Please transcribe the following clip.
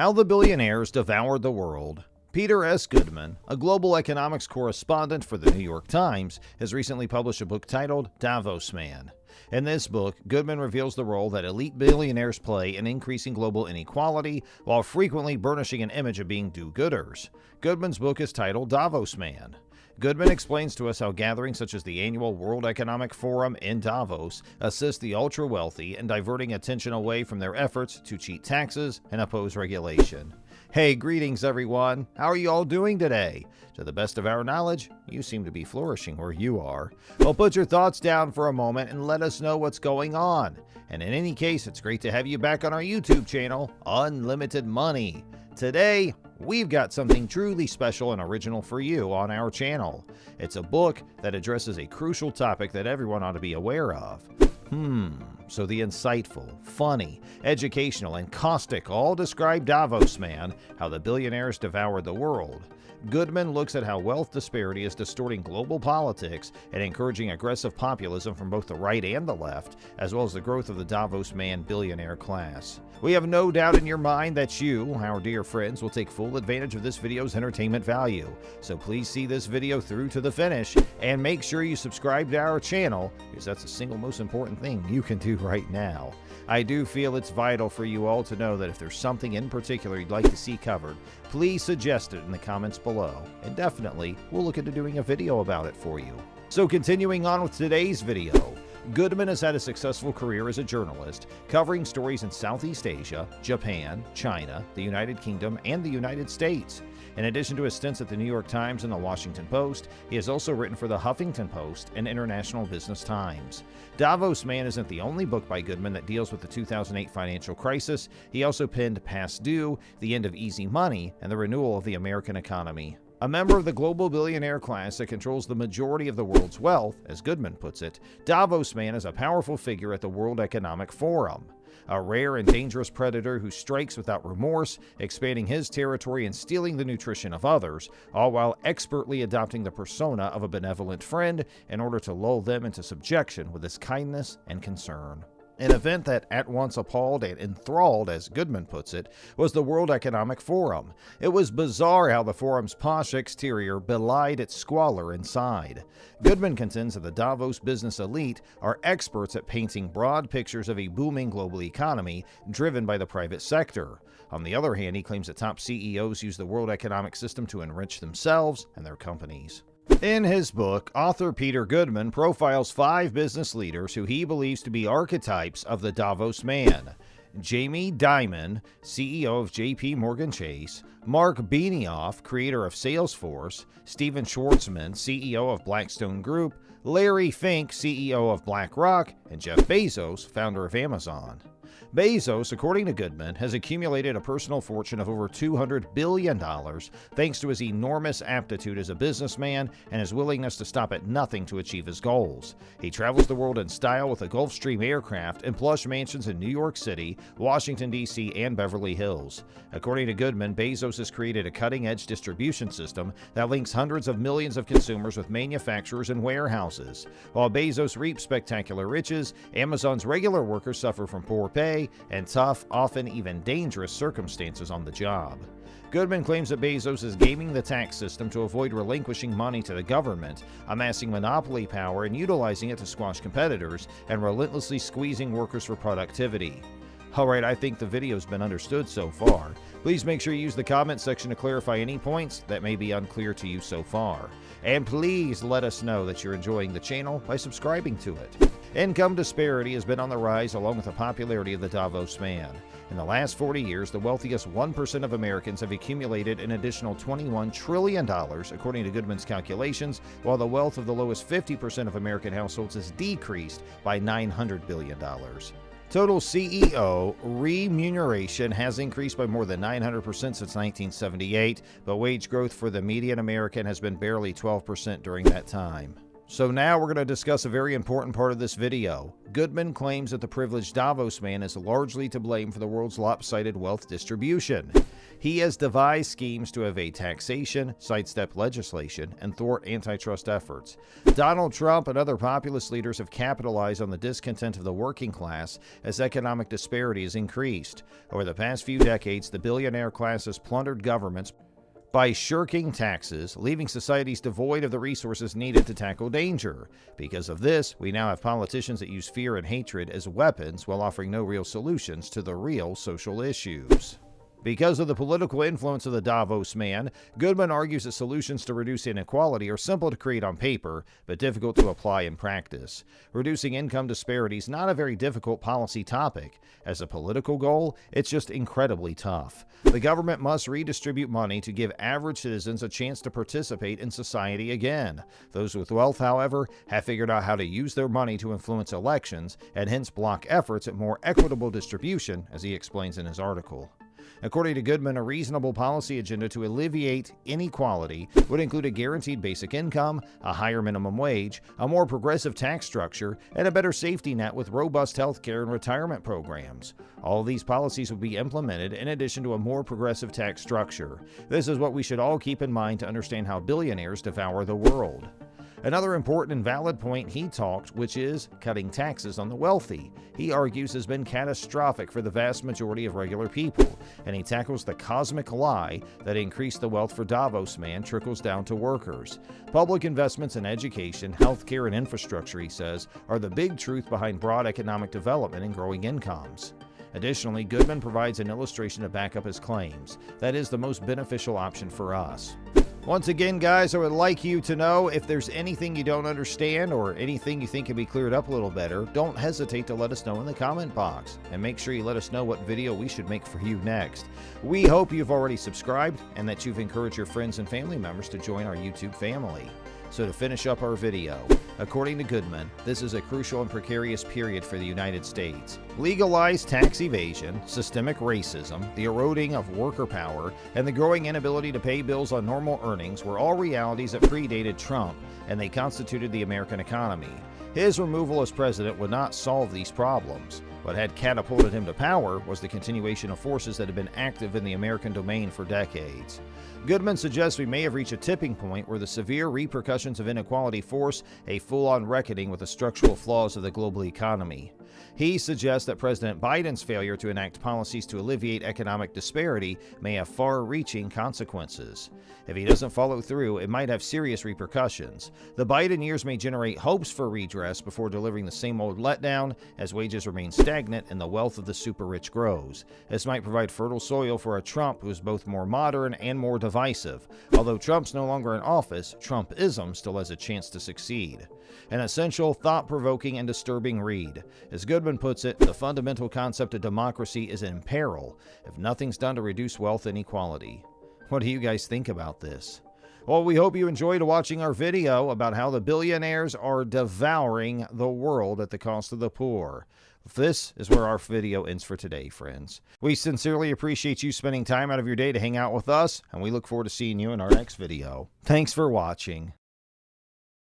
How the Billionaires Devoured the World. Peter S. Goodman, a global economics correspondent for the New York Times, has recently published a book titled Davos Man. In this book, Goodman reveals the role that elite billionaires play in increasing global inequality while frequently burnishing an image of being do-gooders. Goodman's book is titled Davos Man. Goodman explains to us how gatherings such as the annual World Economic Forum in Davos assist the ultra-wealthy in diverting attention away from their efforts to cheat taxes and oppose regulation. Hey, greetings everyone. How are you all doing today? To the best of our knowledge, you seem to be flourishing where you are. Well, put your thoughts down for a moment and let us know what's going on. And in any case, it's great to have you back on our YouTube channel, Unlimited Money. Today, we've got something truly special and original for you on our channel. It's a book that addresses a crucial topic that everyone ought to be aware of. So the insightful, funny, educational, and caustic all describe Davos Man, how the billionaires devoured the world. Goodman looks at how wealth disparity is distorting global politics and encouraging aggressive populism from both the right and the left, as well as the growth of the Davos Man billionaire class. We have no doubt in your mind that you, our dear friends, will take full advantage of this video's entertainment value. So please see this video through to the finish and make sure you subscribe to our channel, because that's the single most important thing you can do right now. I do feel it's vital for you all to know that if there's something in particular you'd like to see covered, please suggest it in the comments below, and definitely we'll look into doing a video about it for you. So continuing on with today's video, Goodman has had a successful career as a journalist, covering stories in Southeast Asia, Japan, China, the United Kingdom, and the United States. In addition to his stints at the New York Times and the Washington Post, he has also written for the Huffington Post and International Business Times. Davos Man isn't the only book by Goodman that deals with the 2008 financial crisis. He also penned Past Due, The End of Easy Money, and the Renewal of the American Economy. A member of the global billionaire class that controls the majority of the world's wealth, as Goodman puts it, Davos Man is a powerful figure at the World Economic Forum. A rare and dangerous predator who strikes without remorse, expanding his territory and stealing the nutrition of others, all while expertly adopting the persona of a benevolent friend in order to lull them into subjection with his kindness and concern. An event that at once appalled and enthralled, as Goodman puts it, was the World Economic Forum. It was bizarre how the forum's posh exterior belied its squalor inside. Goodman contends that the Davos business elite are experts at painting broad pictures of a booming global economy driven by the private sector. On the other hand, he claims that top CEOs use the world economic system to enrich themselves and their companies. In his book, author Peter Goodman profiles 5 business leaders who he believes to be archetypes of the Davos Man. Jamie Dimon, CEO of JP Morgan Chase, Mark Benioff, creator of Salesforce, Stephen Schwarzman, CEO of Blackstone Group, Larry Fink, CEO of BlackRock, and Jeff Bezos, founder of Amazon. Bezos, according to Goodman, has accumulated a personal fortune of over $200 billion thanks to his enormous aptitude as a businessman and his willingness to stop at nothing to achieve his goals. He travels the world in style with a Gulfstream aircraft and plush mansions in New York City, Washington, D.C., and Beverly Hills. According to Goodman, Bezos has created a cutting-edge distribution system that links hundreds of millions of consumers with manufacturers and warehouses. While Bezos reaps spectacular riches, Amazon's regular workers suffer from poor pay and tough, often even dangerous circumstances on the job. Goodman claims that Bezos is gaming the tax system to avoid relinquishing money to the government, amassing monopoly power and utilizing it to squash competitors, and relentlessly squeezing workers for productivity. Alright, I think the video's been understood so far. Please make sure you use the comment section to clarify any points that may be unclear to you so far. And please let us know that you're enjoying the channel by subscribing to it. Income disparity has been on the rise along with the popularity of the Davos Man. In the last 40 years, the wealthiest 1% of Americans have accumulated an additional $21 trillion, according to Goodman's calculations, while the wealth of the lowest 50% of American households has decreased by $900 billion. Total CEO remuneration has increased by more than 900% since 1978, but wage growth for the median American has been barely 12% during that time. So now we're going to discuss a very important part of this video. Goodman claims that the privileged Davos Man is largely to blame for the world's lopsided wealth distribution. He has devised schemes to evade taxation, sidestep legislation, and thwart antitrust efforts. Donald Trump and other populist leaders have capitalized on the discontent of the working class as economic disparity has increased. Over the past few decades, the billionaire class has plundered governments by shirking taxes, leaving societies devoid of the resources needed to tackle danger. Because of this, we now have politicians that use fear and hatred as weapons while offering no real solutions to the real social issues. Because of the political influence of the Davos Man, Goodman argues that solutions to reduce inequality are simple to create on paper, but difficult to apply in practice. Reducing income disparity is not a very difficult policy topic. As a political goal, it's just incredibly tough. The government must redistribute money to give average citizens a chance to participate in society again. Those with wealth, however, have figured out how to use their money to influence elections, and hence block efforts at more equitable distribution, as he explains in his article. According to Goodman, a reasonable policy agenda to alleviate inequality would include a guaranteed basic income, a higher minimum wage, a more progressive tax structure, and a better safety net with robust health care and retirement programs. All of these policies would be implemented in addition to a more progressive tax structure. This is what we should all keep in mind to understand how billionaires devour the world. Another important and valid point he talked, which is cutting taxes on the wealthy, he argues has been catastrophic for the vast majority of regular people, and he tackles the cosmic lie that increased the wealth for Davos Man trickles down to workers. Public investments in education, healthcare, and infrastructure, he says, are the big truth behind broad economic development and growing incomes. Additionally, Goodman provides an illustration to back up his claims. That is the most beneficial option for us. Once again, guys, I would like you to know if there's anything you don't understand or anything you think can be cleared up a little better, don't hesitate to let us know in the comment box. And make sure you let us know what video we should make for you next. We hope you've already subscribed and that you've encouraged your friends and family members to join our YouTube family. So to finish up our video, according to Goodman, this is a crucial and precarious period for the United States. Legalized tax evasion, systemic racism, the eroding of worker power, and the growing inability to pay bills on normal earnings were all realities that predated Trump, and they constituted the American economy. His removal as president would not solve these problems. What had catapulted him to power was the continuation of forces that had been active in the American domain for decades. Goodman suggests we may have reached a tipping point where the severe repercussions of inequality force a full-on reckoning with the structural flaws of the global economy. He suggests that President Biden's failure to enact policies to alleviate economic disparity may have far-reaching consequences. If he doesn't follow through, it might have serious repercussions. The Biden years may generate hopes for redress before delivering the same old letdown as wages remain stagnant and the wealth of the super-rich grows. This might provide fertile soil for a Trump who is both more modern and more divisive. Although Trump's no longer in office, Trumpism still has a chance to succeed. An essential, thought-provoking, and disturbing read. As Goodman puts it, the fundamental concept of democracy is in peril if nothing's done to reduce wealth inequality. What do you guys think about this? Well, we hope you enjoyed watching our video about how the billionaires are devouring the world at the cost of the poor. This is where our video ends for today, friends. We sincerely appreciate you spending time out of your day to hang out with us, and we look forward to seeing you in our next video. Thanks for watching.